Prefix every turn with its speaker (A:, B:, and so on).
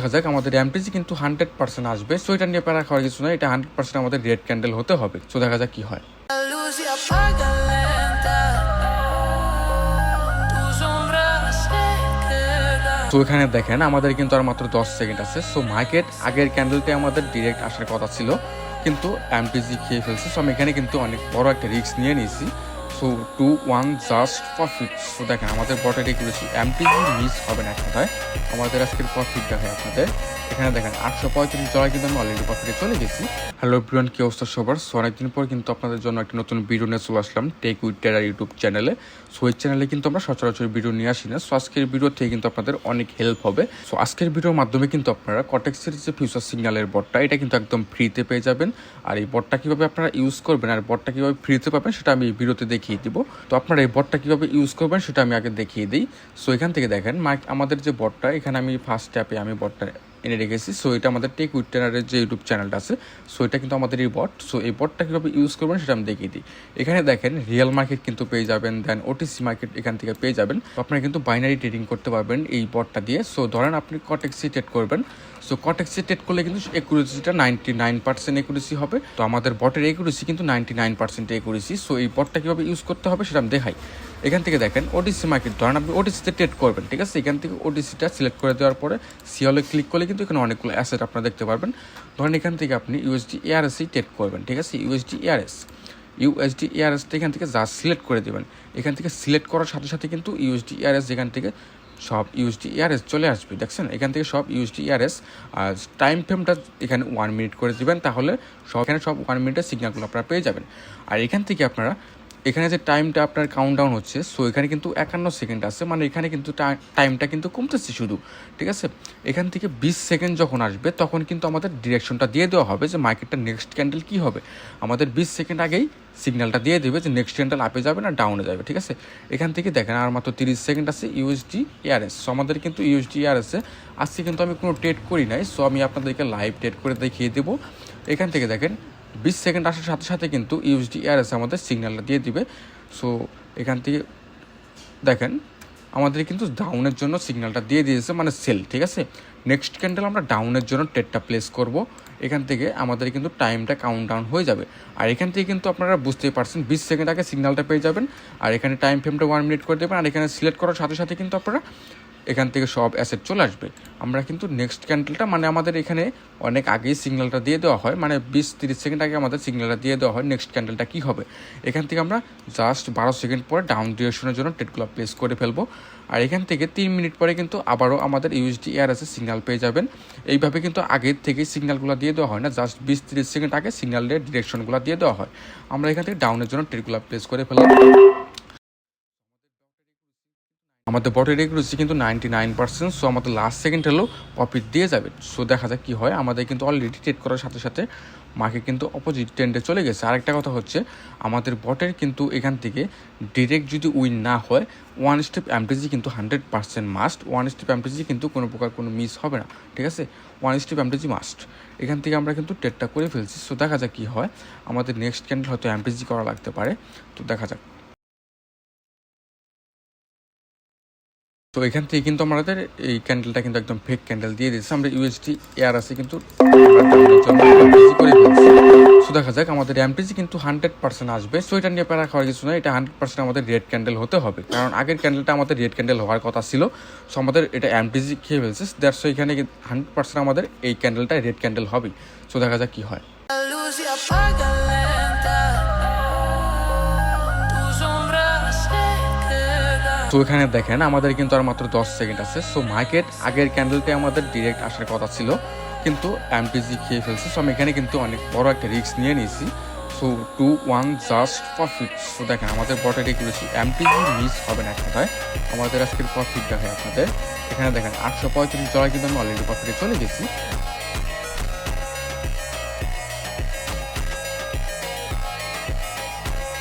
A: দেখা যাক আমাদের এমটিজি কিন্তু 100% আসবে। সো এটা নিয়ে প্যারা খাওয়ার কিছু না, এটা 100% আমাদের রেড ক্যান্ডেল হতে হবে। সো দেখা যাক কি হয়। তো এখানে দেখেন আমাদের কিন্তু আর মাত্র 10 সেকেন্ড আছে। সো মার্কেট আগের ক্যান্ডেলটা আমাদের ডিরেক্ট আসার কথা ছিল, কিন্তু এমটিজি খেয়ে ফেলছে। সো আমি এখানে কিন্তু অনেক বড় একটা রিস্ক নিয়ে নিয়েছি। So 2-1 just profit. সো দেখেন আমাদের বটে করেছি, এমটিজি মিস হবে না কথায়। আমাদের আজকের প্রফিট দেখায় আপনাদের। এখানে দেখেন $835 কিন্তু আমি অলরেডি প্রফিটে চলে গেছি। হ্যালো এভরিওয়ান, কি অবস্থা সবার? সো অনেকদিন পর কিন্তু আপনাদের জন্য একটা নতুন ভিডিও নিয়ে চলে আসলাম টেক উইথ টেরার ইউটিউব চ্যানেলে। সো এই চ্যানেলে কিন্তু আমরা সচরাচর ভিডিও নিয়ে আসি না। সো আজকের ভিডিও থেকে কিন্তু আপনাদের অনেক হেল্প হবে। সো আজকের ভিডিওর মাধ্যমে কিন্তু আপনারা কটেক্সের যে ফিউচার সিগন্যালের বটটা, এটা কিন্তু একদম ফ্রিতে পেয়ে যাবেন। আর এই বটটা কীভাবে আপনারা ইউজ করবেন আর বটটা কীভাবে ফ্রিতে পাবেন সেটা আমি এই ভিডিওতে দেখিয়ে দিব। তো আপনারা এই বটটা কীভাবে ইউজ করবেন সেটা আমি আগে দেখিয়ে দিই। সো এখান থেকে দেখেন আমাদের যে বটটা, এখানে আমি ফার্স্ট অ্যাপে আমি বটটা এনে রেখেছি। সো এটা আমাদের টেক উইথ টেরারের যে ইউটিউব চ্যানেলটা আছে, সো এটা কিন্তু আমাদের এই বট। সো এই বটটা কীভাবে ইউজ করবেন সেটা আমি দেখিয়ে দিই। এখানে দেখেন রিয়েল মার্কেট কিন্তু পেয়ে যাবেন, দেন ওটিসি মার্কেট এখান থেকে পেয়ে যাবেন। তো আপনারা কিন্তু বাইনারি ট্রেডিং করতে পারবেন এই বটটা দিয়ে। সো ধরেন আপনি কটেক্সি ট্রেড করবেন। সো কটেক্সি ট্রেড করলে কিন্তু একুরেসিটা 99% একুরেসি হবে। তো আমাদের বটের একুরেসি কিন্তু 99% একুরেসি। সো এই বটটা কীভাবে ইউজ করতে হবে সেটা আমি দেখাই। এখান থেকে দেখেন ওটিসি মার্কেট, ধরেন আপনি ওটিসিতে ট্রেড করবেন, ঠিক আছে? এখান থেকে ওটিসিটা সিলেক্ট করে দেওয়ার পরে সিওলে ক্লিক করলে কিন্তু এখানে অনেকগুলো অ্যাসেট আপনারা দেখতে পারবেন। ধরেন এখান থেকে আপনি ইউএসডি এআরএসই ট্রেড করবেন, ঠিক আছে? ইউএসডি এআরএসটা এখান থেকে জাস্ট সিলেক্ট করে দেবেন। এখান থেকে সিলেক্ট করার সাথে সাথে কিন্তু ইউএসডি এআরএস যেখান থেকে সব ইউএসডি এআরএস চলে আসবে, দেখছেন? এখান থেকে সব ইউএসডি এআরএস। আর টাইম ফ্রেমটা এখানে 1 মিনিট করে দেবেন, তাহলে এখানে সব 1 মিনিটের সিগন্যালগুলো আপনারা পেয়ে যাবেন। আর এখান থেকে আপনারা এখানে যে টাইমটা আপনার কাউন্টডাউন হচ্ছে, সো এখানে কিন্তু 51 সেকেন্ড আছে, মানে এখানে কিন্তু টাইমটা কিন্তু কমতেছে শুধু, ঠিক আছে? এখান থেকে 20 সেকেন্ড যখন আসবে তখন কিন্তু আমাদের ডিরেকশনটা দিয়ে দেওয়া হবে যে মার্কেটটা নেক্সট ক্যান্ডেল কী হবে। আমাদের 20 সেকেন্ড আগেই সিগন্যালটা দিয়ে দেবে যে নেক্সট ক্যান্ডেল আপে যাবে না ডাউনে যাবে, ঠিক আছে? এখান থেকে দেখেন আর মাত্র 30 সেকেন্ড আছে ইউএসডি এআরএস। সো আমাদের কিন্তু ইউএসডি এআরএসে আজকে কিন্তু আমি কোনো ট্রেড করি নাই। সো আমি আপনাদেরকে লাইভ ট্রেড করে দেখিয়ে দেবো। এখান থেকে দেখেন 20 সেকেন্ড আসার সাথে সাথে কিন্তু ইউএসডি এআরএস আমাদের সিগন্যালটা দিয়ে দিবে। সো এখান থেকে দেখেন আমাদের কিন্তু ডাউনের জন্য সিগন্যালটা দিয়ে দিয়েছে, মানে সেল, ঠিক আছে? নেক্সট ক্যান্ডেল আমরা ডাউনের জন্য ট্রেডটা প্লেস করব। এখান থেকে আমাদের কিন্তু টাইমটা কাউন্টডাউন হয়ে যাবে। আর এখান থেকে কিন্তু আপনারা বুঝতেই পারছেন 20 সেকেন্ড আগে সিগন্যালটা পেয়ে যাবেন। আর এখানে টাইম ফ্রেমটা 1 মিনিট করে দেবেন। আর এখানে সিলেক্ট করার সাথে সাথে কিন্তু আপনারা এখান থেকে সব অ্যাসেট চলে আসবে। আমরা কিন্তু নেক্সট ক্যান্ডেলটা, মানে আমাদের এখানে অনেক আগেই সিগন্যালটা দিয়ে দেওয়া হয়, মানে 20-30 সেকেন্ড আগে আমাদের সিগন্যালটা দিয়ে দেওয়া হয় নেক্সট ক্যান্ডেলটা কী হবে। এখান থেকে আমরা জাস্ট 12 সেকেন্ড পরে ডাউন ডিরেকশনের জন্য ট্রেডগুলো প্লেস করে ফেলবো। আর এখান থেকে 3 মিনিট পরে কিন্তু আবারও আমাদের ইউএসডি এআরএসের সিগন্যাল পেয়ে যাবেন। এইভাবে কিন্তু আগের থেকেই সিগন্যালগুলো দিয়ে দেওয়া হয় না, জাস্ট 20-30 সেকেন্ড আগে সিগন্যালের ডিরেকশনগুলো দিয়ে দেওয়া হয়। আমরা এখান থেকে ডাউনের জন্য ট্রেডগুলো প্লেস করে ফেললাম। আমাদের বটের একুরেসি কিন্তু 99%। সো আমাদের লাস্ট সেকেন্ড হলেও প্রফিট দিয়ে যাবে। সো দেখা যাক কী হয়। আমাদের কিন্তু অলরেডি ট্রেড করার সাথে সাথে মার্কেট কিন্তু অপোজিট ট্রেন্ডে চলে গেছে। আরেকটা কথা হচ্ছে, আমাদের বটের কিন্তু এখান থেকে ডিরেক্ট যদি উইন না হয়, 1 স্টেপ এমটিজি কিন্তু 100% মাস্ট। 1 স্টেপ এমটিজি কিন্তু কোনো প্রকার কোনো মিস হবে না, ঠিক আছে? 1 স্টেপ এমটিজি মাস্ট। এখান থেকে আমরা কিন্তু ট্রেডটা করে ফেলছি। সো দেখা যাক কী হয়। আমাদের নেক্সট ক্যান্ডেল হয়তো এমটিজি করা লাগতে পারে। তো দেখা যাক। তো এখান থেকে কিন্তু আমাদের এই ক্যান্ডেলটা কিন্তু একদম ফেক ক্যান্ডেল দিয়ে দিয়েছে। আমরা ইউএসডি এআরএসে কিন্তু করে ফেলছি। সো দেখা যাক আমাদের এমটিজি কিন্তু 100% আসবে। সো এটা নিয়ে প্যারা খাওয়ার কিছু নয়, এটা 100% আমাদের রেড ক্যান্ডেল হতে হবে, কারণ আগের ক্যান্ডেলটা আমাদের রেড ক্যান্ডেল হওয়ার কথা ছিল। সো আমাদের এটা এমটিজি খেয়ে ফেলছে, দ্যাটস সো এখানে 100% আমাদের এই ক্যান্ডেলটা রেড ক্যান্ডেল হবে। সো দেখা যাক কী হয়। তো এখানে দেখেন আমাদের কিন্তু আর মাত্র 10 সেকেন্ড আছে। সো মার্কেট আগের ক্যান্ডেলটা আমাদের ডিরেক্ট আসার কথা ছিল, কিন্তু এমটিজি খেয়ে ফেলছে। সো আমি এখানে কিন্তু অনেক বড় একটা রিস্ক নিয়ে নিয়েছি। So 2-1 just profit. সো দেখেন আমাদের বটের করেছি, এমটিজি মিস হবে না কথায়। আমাদের আজকের প্রফিট দেখায় আপনাদের। এখানে দেখেন $835 কিন্তু আমি অলরেডি প্রফিটে চলে গেছি।